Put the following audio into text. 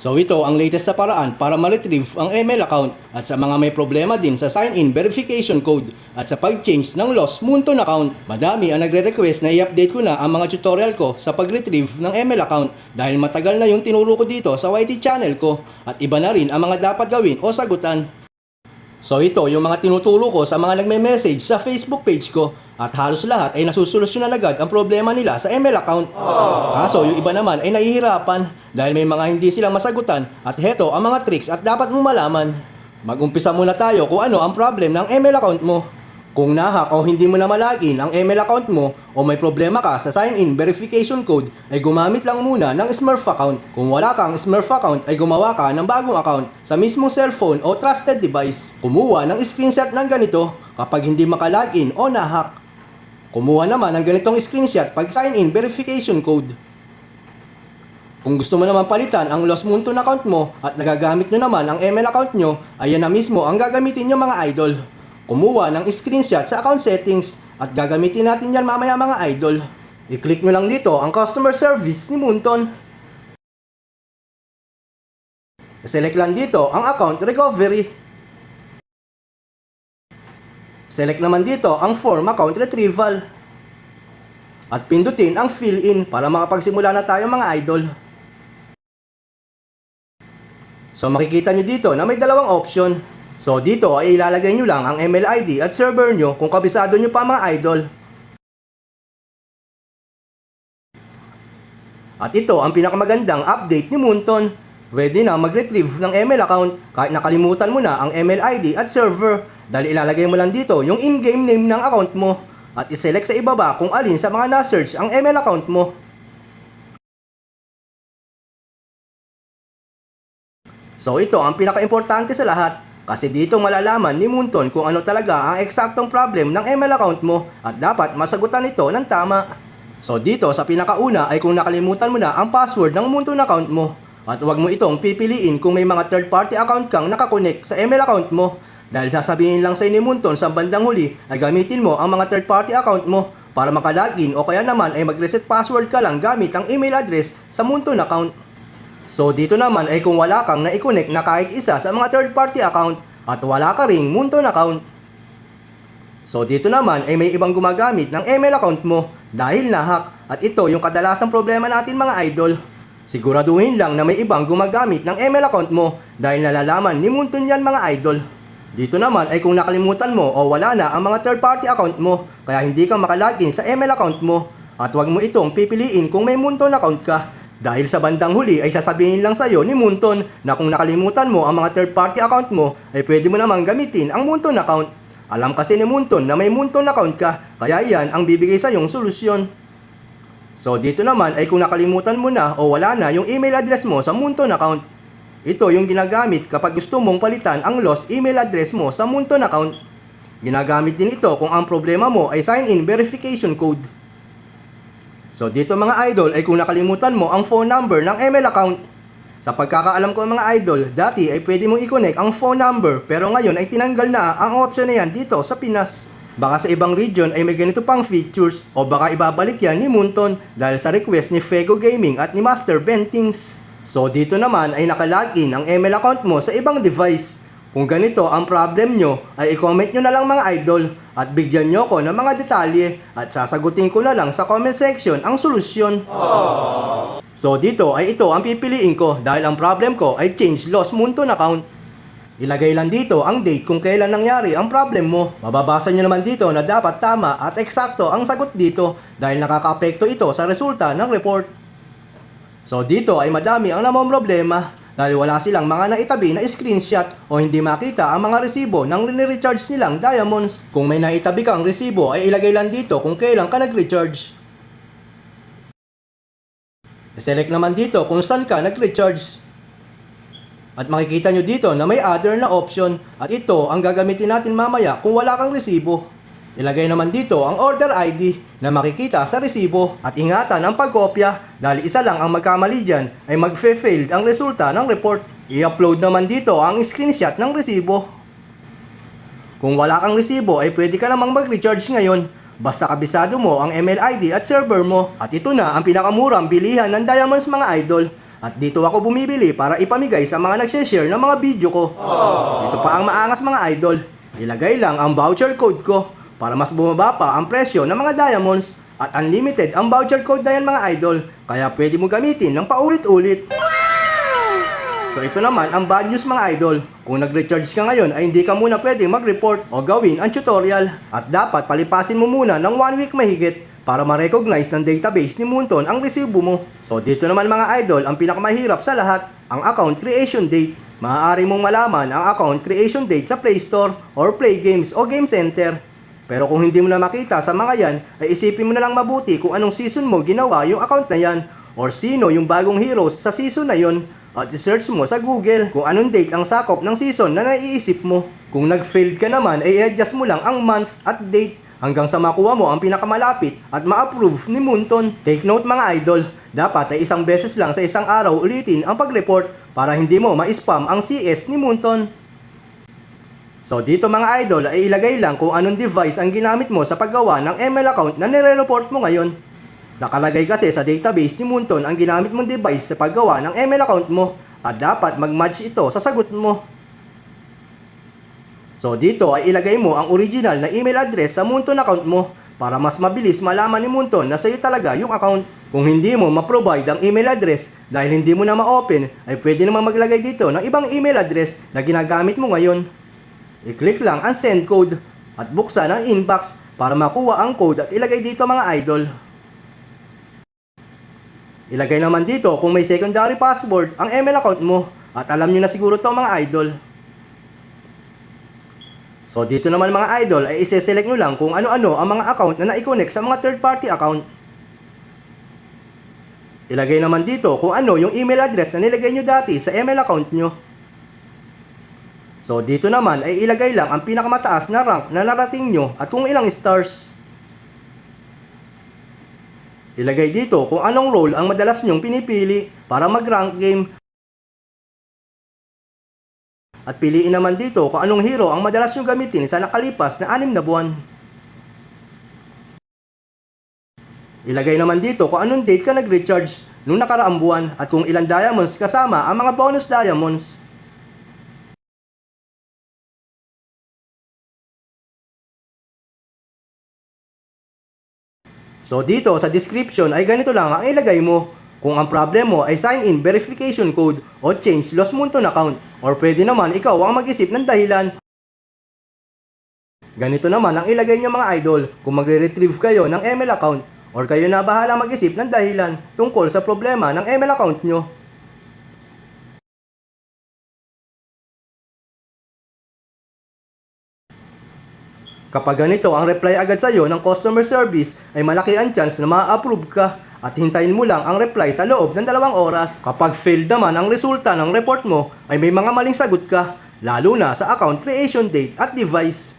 So ito ang latest na paraan para ma-retrieve ang email account at sa mga may problema din sa sign-in verification code at sa pag-change ng lost Moonton account. Madami ang nagre-request na i-update ko na ang mga tutorial ko sa pag-retrieve ng email account dahil matagal na yung tinuro ko dito sa YT channel ko at iba na rin ang mga dapat gawin o sagutan. So ito yung mga tinuturo ko sa mga nagme-message sa Facebook page ko at halos lahat ay nasusolusyon na agad ang problema nila sa email account. Kaso yung iba naman ay nahihirapan dahil may mga hindi silang masagutan at heto ang mga tricks at dapat mong malaman. Mag-umpisa muna tayo kung ano ang problem ng email account mo. Kung nahack o hindi mo na malagin ang email account mo o may problema ka sa sign-in verification code ay gumamit lang muna ng Smurf account. Kung wala kang Smurf account ay gumawa ka ng bagong account sa mismong cellphone o trusted device. Kumuha ng screenshot ng ganito kapag hindi makalagin o nahack. Kumuha naman ng ganitong screenshot pag sign-in verification code. Kung gusto mo naman palitan ang Lost Moonton account mo at nagagamit nyo naman ang email account nyo, ayan na mismo ang gagamitin nyo mga idol. Kumuha ng screenshot sa account settings at gagamitin natin yan mamaya mga idol. I-click nyo lang dito ang customer service ni Moonton. Select lang dito ang account recovery. Select naman dito ang form account retrieval. At pindutin ang fill in para makapagsimula na tayo mga idol. So makikita nyo dito na may dalawang option. So dito ay ilalagay nyo lang ang email ID at server nyo kung kabisado nyo pa mga idol. At ito ang pinakamagandang update ni Moonton. Pwede na mag-retrieve ng email account kahit nakalimutan mo na ang email ID at server dahil ilalagay mo lang dito yung in-game name ng account mo at iselect sa ibaba kung alin sa mga na-search ang email account mo. So ito ang pinaka-importante sa lahat kasi dito malalaman ni Moonton kung ano talaga ang eksaktong problem ng email account mo at dapat masagutan ito ng tama. So dito sa pinakauna ay kung nakalimutan mo na ang password ng Moonton account mo at huwag mo itong pipiliin kung may mga third party account kang nakakonect sa email account mo dahil sasabihin lang sa ni Moonton sa bandang huli ay gamitin mo ang mga third party account mo para makalagin o kaya naman ay mag-reset password ka lang gamit ang email address sa Moonton account. So dito naman ay kung wala kang na-connect na kahit isa sa mga third party account at wala ka ring Moonton account. So dito naman ay may ibang gumagamit ng email account mo dahil nahack at ito yung kadalasang problema natin mga idol. Siguraduhin lang na may ibang gumagamit ng email account mo dahil nalalaman ni Moonton yan mga idol. Dito naman ay kung nakalimutan mo o wala na ang mga third party account mo kaya hindi ka makalagin sa email account mo at huwag mo itong pipiliin kung may Moonton account ka. Dahil sa bandang huli ay sasabihin lang sa'yo ni Moonton na kung nakalimutan mo ang mga third party account mo ay pwede mo namang gamitin ang Moonton account. Alam kasi ni Moonton na may Moonton account ka kaya yan ang bibigay sa'yong solusyon. So dito naman ay kung nakalimutan mo na o wala na yung email address mo sa Moonton account. Ito yung ginagamit kapag gusto mong palitan ang lost email address mo sa Moonton account. Ginagamit din ito kung ang problema mo ay sign-in verification code. So dito mga idol ay kung nakalimutan mo ang phone number ng email account. Sa pagkakaalam ko mga idol, dati ay pwede mong i-connect ang phone number pero ngayon ay tinanggal na ang option na yan dito sa Pinas. Baka sa ibang region ay may ganito pang features o baka ibabalik yan ni Moonton dahil sa request ni Fego Gaming at ni Master Bentings. So dito naman ay nakalagin ang email account mo sa ibang device. Kung ganito ang problem nyo ay i-comment nyo na lang mga idol at bigyan nyo ko ng mga detalye at sasagutin ko na lang sa comment section ang solusyon. So dito ay ito ang pipiliin ko dahil ang problem ko ay change lost Moonton account. Ilagay lang dito ang date kung kailan nangyari ang problem mo. Mababasa nyo naman dito na dapat tama at eksakto ang sagot dito dahil nakaka-apekto ito sa resulta ng report. So dito ay madami ang namang problema dahil wala silang mga naitabi na screenshot o hindi makita ang mga resibo ng re-recharge nilang diamonds. Kung may naitabi kang resibo ay ilagay lang dito kung kailan ka nag-recharge. Select naman dito kung saan ka nag-recharge. At makikita nyo dito na may other na option at ito ang gagamitin natin mamaya kung wala kang resibo. Ilagay naman dito ang order ID na makikita sa resibo at ingatan ang pagkopya dahil isa lang ang magkamali dyan ay magfe-failed ang resulta ng report. I-upload naman dito ang screenshot ng resibo. Kung wala kang resibo ay pwede ka namang mag-recharge ngayon basta kabisado mo ang email ID at server mo at ito na ang pinakamurang bilihan ng diamonds mga idol. At dito ako bumibili para ipamigay sa mga nagsishare ng mga video ko. Ito pa ang maangas mga idol. Ilagay lang ang voucher code ko para mas bumaba pa ang presyo ng mga diamonds. At unlimited ang voucher code na yan mga idol. Kaya pwede mo gamitin ng paulit-ulit. So ito naman ang bad news mga idol. Kung nag-recharge ka ngayon ay hindi ka muna pwedeng mag-report o gawin ang tutorial. At dapat palipasin mo muna ng 1 week mahigit para ma-recognize ng database ni Moonton ang resibo mo. So dito naman mga idol, ang pinakamahirap sa lahat, ang account creation date. Maaari mong malaman ang account creation date sa Play Store or Play Games o Game Center. Pero kung hindi mo na makita sa mga yan, ay isipin mo na lang mabuti kung anong season mo ginawa yung account na yan or sino yung bagong heroes sa season na yon. At i-search mo sa Google kung anong date ang sakop ng season na naiisip mo. Kung nag-failed ka naman ay i-adjust mo lang ang month at date hanggang sa makuha mo ang pinakamalapit at ma-approve ni Moonton. Take note mga idol, dapat ay isang beses lang sa isang araw ulitin ang pag-report para hindi mo ma-spam ang CS ni Moonton. So dito mga idol ay ilagay lang kung anong device ang ginamit mo sa paggawa ng ML account na nire-report mo ngayon. Nakalagay kasi sa database ni Moonton ang ginamit mong device sa paggawa ng ML account mo at dapat mag-match ito sa sagot mo. So dito ay ilagay mo ang original na email address sa Moonton account mo para mas mabilis malaman ni Moonton na sa'yo talaga yung account. Kung hindi mo ma-provide ang email address dahil hindi mo na ma-open ay pwede naman maglagay dito ng ibang email address na ginagamit mo ngayon. I-click lang ang send code at buksan ang inbox para makuha ang code at ilagay dito mga idol. Ilagay naman dito kung may secondary password ang ML account mo at alam nyo na siguro to mga idol. So dito naman mga idol ay ise-select nyo lang kung ano-ano ang mga account na na-connect sa mga third party account. Ilagay naman dito kung ano yung email address na nilagay nyo dati sa ML account nyo. So dito naman ay ilagay lang ang pinakamataas na rank na narating nyo at kung ilang stars. Ilagay dito kung anong role ang madalas nyong pinipili para mag-rank game. At piliin naman dito kung anong hero ang madalas nyong gamitin sa nakalipas na 6 na buwan. Ilagay naman dito kung anong date ka nag-recharge nung nakaraang buwan at kung ilang diamonds kasama ang mga bonus diamonds. So dito sa description ay ganito lang ang ilagay mo. Kung ang problem mo ay sign in verification code o change Lost Moonton account or pwede naman ikaw ang mag-isip ng dahilan. Ganito naman ang ilagay nyo mga idol kung magre-retrieve kayo ng ML account or kayo na bahala mag-isip ng dahilan tungkol sa problema ng ML account nyo. Kapag ganito ang reply agad sa iyo ng customer service ay malaki ang chance na ma-approve ka at hintayin mo lang ang reply sa loob ng 2 oras. Kapag failed naman ang resulta ng report mo ay may mga maling sagot ka, lalo na sa account creation date at device.